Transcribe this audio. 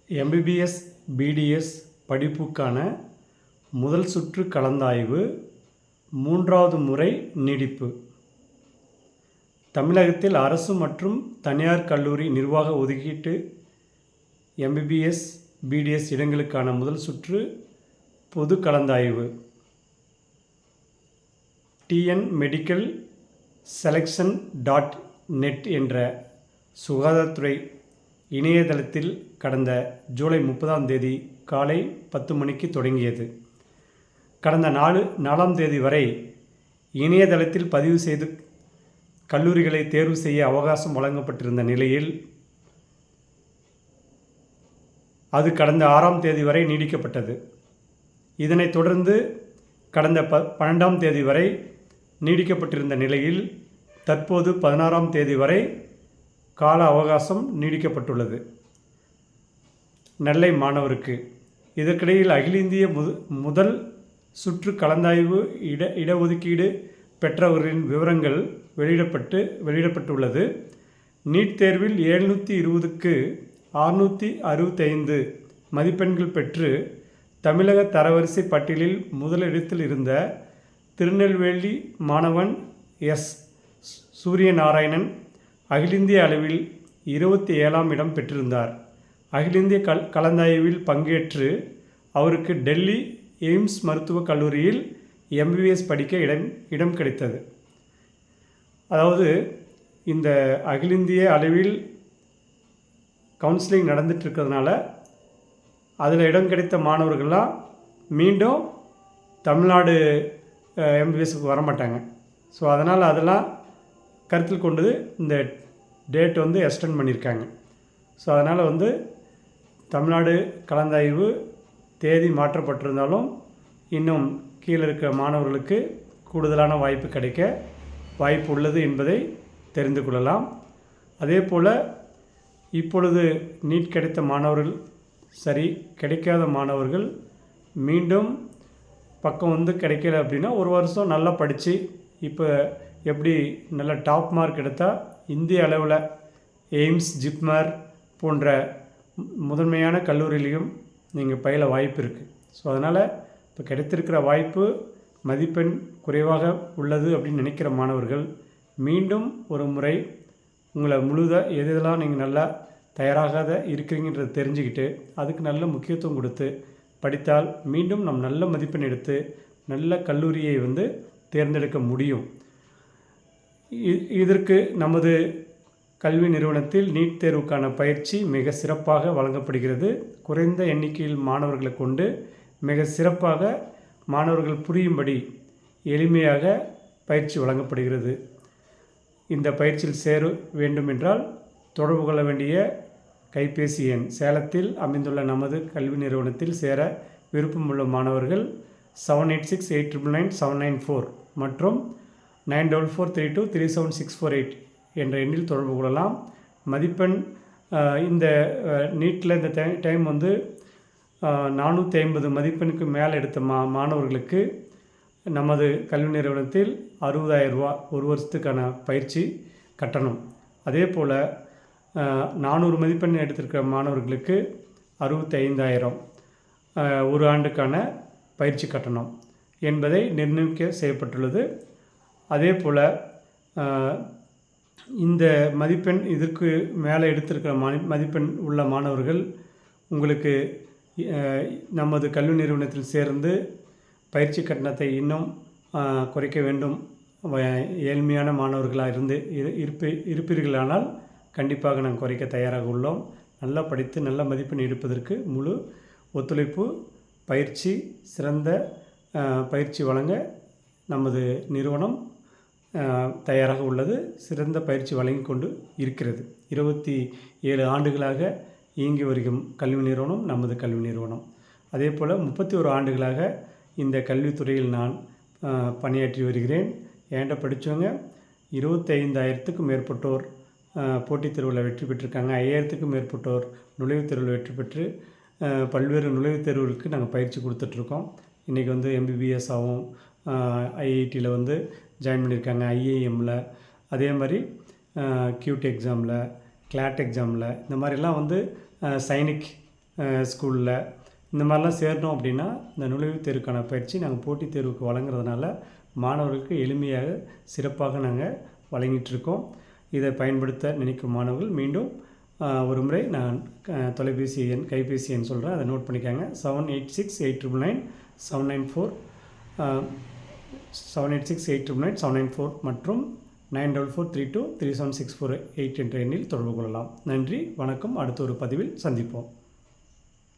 MBBS BDS படிப்புக்கான முதல் சுற்று கலந்தாய்வு 3வது முறை நீடிப்பு. தமிழகத்தில் அரசு மற்றும் தனியார் கல்லூரி நிர்வாக ஒதுக்கீட்டு எம்பிபிஎஸ் பிடிஎஸ் இடங்களுக்கான முதல் சுற்று பொது கலந்தாய்வு tnmedicalselection.net என்ற சுகாதாரத்துறை இணையதளத்தில் கடந்த ஜூலை 30ஆம் தேதி காலை 10 மணிக்கு தொடங்கியது. கடந்த 4ஆம் தேதி வரை இணையதளத்தில் பதிவு செய்து கல்லூரிகளை தேர்வு செய்ய அவகாசம் வழங்கப்பட்டிருந்த நிலையில் அது கடந்த 6ஆம் தேதி வரை நீடிக்கப்பட்டது. இதனைத் தொடர்ந்து கடந்த 12ஆம் தேதி வரை நீடிக்கப்பட்டிருந்த நிலையில் தற்போது 16ஆம் தேதி வரை கால அவகாசம் நீடிக்கப்பட்டுள்ளது. நெல்லை மாணவருக்கு இதற்கிடையில் அகில இந்திய முதல் சுற்று கலந்தாய்வு இடஒதுக்கீடு பெற்றவர்களின் விவரங்கள் வெளியிடப்பட்டுள்ளது. நீட் தேர்வில் 720க்கு 665 மதிப்பெண்கள் பெற்று தமிழக தரவரிசை பட்டியலில் முதலிடத்தில் இருந்த திருநெல்வேலி மாணவன் எஸ். சூரியநாராயணன் அகில இந்திய அளவில் 27ஆம் இடம் பெற்றிருந்தார். அகில இந்திய கலந்தாய்வில் பங்கேற்று அவருக்கு டெல்லி எய்ம்ஸ் மருத்துவக் கல்லூரியில் எம்பிபிஎஸ் படிக்க இடம் கிடைத்தது. அதாவது இந்த அகில இந்திய அளவில் கவுன்சிலிங் நடந்துகிட்ருக்கிறதுனால அதில் இடம் கிடைத்த மாணவர்கள்லாம் மீண்டும் தமிழ்நாடு எம்பிபிஎஸ்க்கு வரமாட்டாங்க. ஸோ அதனால் அதெல்லாம் கருத்தில் கொண்டு இந்த டேட் எக்ஸ்டெண்ட் பண்ணியிருக்காங்க. ஸோ அதனால் தமிழ்நாடு கலந்தாய்வு தேதி மாற்றப்பட்டிருந்தாலும் இன்னும் கீழே இருக்கிற மாணவர்களுக்கு கூடுதலான வாய்ப்பு கிடைக்க வாய்ப்பு உள்ளது என்பதை தெரிந்து கொள்ளலாம். அதே போல் இப்பொழுது நீட் கிடைத்த மாணவர்கள் சரி, கிடைக்காத மாணவர்கள் மீண்டும் பக்கம் கிடைக்கல அப்படின்னா ஒரு வருஷம் நல்லா படித்து இப்போ எப்படி நல்ல டாப் மார்க் எடுத்தால் இந்திய அளவில் எய்ம்ஸ், ஜிப்மர் போன்ற முதன்மையான கல்லூரியிலையும் நீங்கள் பயில வாய்ப்பு இருக்குது. ஸோ அதனால் இப்போ கிடைத்திருக்கிற வாய்ப்பு மதிப்பெண் குறைவாக உள்ளது அப்படின்னு நினைக்கிற மாணவர்கள் மீண்டும் ஒரு முறை உங்களை எதெல்லாம் நீங்கள் நல்லா தயாராகாத இருக்கிறீங்கன்றதை தெரிஞ்சுக்கிட்டு அதுக்கு நல்ல முக்கியத்துவம் கொடுத்து படித்தால் மீண்டும் நம் நல்ல மதிப்பெண் எடுத்து நல்ல கல்லூரியை தேர்ந்தெடுக்க முடியும். இதற்கு நமது கல்வி நிறுவனத்தில் நீட் தேர்வுக்கான பயிற்சி மிக சிறப்பாக வழங்கப்படுகிறது. குறைந்த எண்ணிக்கையில் மாணவர்களை கொண்டு மிக சிறப்பாக மாணவர்கள் புரியும்படி எளிமையாக பயிற்சி வழங்கப்படுகிறது. இந்த பயிற்சியில் சேர வேண்டுமென்றால் தொடர்பு கொள்ள வேண்டிய கைபேசி எண் சேலத்தில் அமைந்துள்ள நமது கல்வி நிறுவனத்தில் சேர விருப்பமுள்ள மாணவர்கள் 7868999794 மற்றும் 9442376648 என்ற எண்ணில் தொடர்பு கொள்ளலாம். மதிப்பெண் இந்த நீட்டில் இந்த டைம் 450 மதிப்பெண்ணுக்கு மேலே எடுத்த மாணவர்களுக்கு நமது கல்வி நிறுவனத்தில் 60,000 ரூபா ஒரு வருஷத்துக்கான பயிற்சி கட்டணம். அதே போல் 400 மதிப்பெண் எடுத்திருக்கிற மாணவர்களுக்கு 65,000 ஒரு ஆண்டுக்கான பயிற்சி கட்டணம் என்பதை நிர்ணயிக்க செய்யப்பட்டுள்ளது. அதே போல் இந்த மதிப்பெண் இதற்கு மேலே எடுத்திருக்கிற மதிப்பெண் உள்ள மாணவர்கள் உங்களுக்கு நமது கல்வி நிறுவனத்தில் சேர்ந்து பயிற்சி கட்டணத்தை இன்னும் குறைக்க வேண்டும், ஏழ்மையான மாணவர்களாக இருப்பீர்களானால் கண்டிப்பாக நாங்கள் குறைக்க தயாராக உள்ளோம். நல்லா படித்து நல்ல மதிப்பெண் எடுப்பதற்கு முழு ஒத்துழைப்பு பயிற்சி சிறந்த பயிற்சி வழங்க நமது நிறுவனம் தயாராக உள்ளது. சிறந்த பயிற்சி வழங்கி கொண்டு இருக்கிறது. 27 ஆண்டுகளாக இயங்கி வருகும் கல்வி நிறுவனம் நமது கல்வி நிறுவனம். அதே போல் 31 ஆண்டுகளாக இந்த கல்வித்துறையில் நான் பணியாற்றி வருகிறேன். என்கிட்ட படித்தவங்க 25,000க்கும் மேற்பட்டோர் போட்டித் தேர்வில் வெற்றி பெற்றிருக்காங்க. 5,000க்கும் மேற்பட்டோர் நுழைவுத் தேர்வில் வெற்றி பெற்று பல்வேறு நுழைவுத் தேர்வுகளுக்கு நாங்கள் பயிற்சி கொடுத்துட்ருக்கோம். இன்றைக்கி எம்பிபிஎஸ் ஆகும் ஐஐடியில் ஜாயின் பண்ணியிருக்காங்க, ஐஏஎம்மில், அதே மாதிரி கியூட் எக்ஸாமில், கிளாட் எக்ஸாமில், இந்த மாதிரிலாம் சைனிக் ஸ்கூலில் இந்த மாதிரிலாம் சேரணும் அப்படின்னா இந்த நுழைவுத் தேர்வுக்கான பயிற்சி நாங்கள் போட்டித் தேர்வுக்கு வழங்குறதுனால மாணவர்களுக்கு எளிமையாக சிறப்பாக நாங்கள் வழங்கிட்டுருக்கோம். இதை பயன்படுத்த நினைக்கும் மாணவர்கள் மீண்டும் ஒரு முறை நான் தொலைபேசி எண் கைபேசி எண் சொல்கிறேன், அதை நோட் பண்ணிக்காங்க. 7868999794 7868999794 மற்றும் 9443237648 என்ற எண்ணில் தொடர்பு கொள்ளலாம். நன்றி, வணக்கம். அடுத்த ஒரு பதிவில் சந்திப்போம்.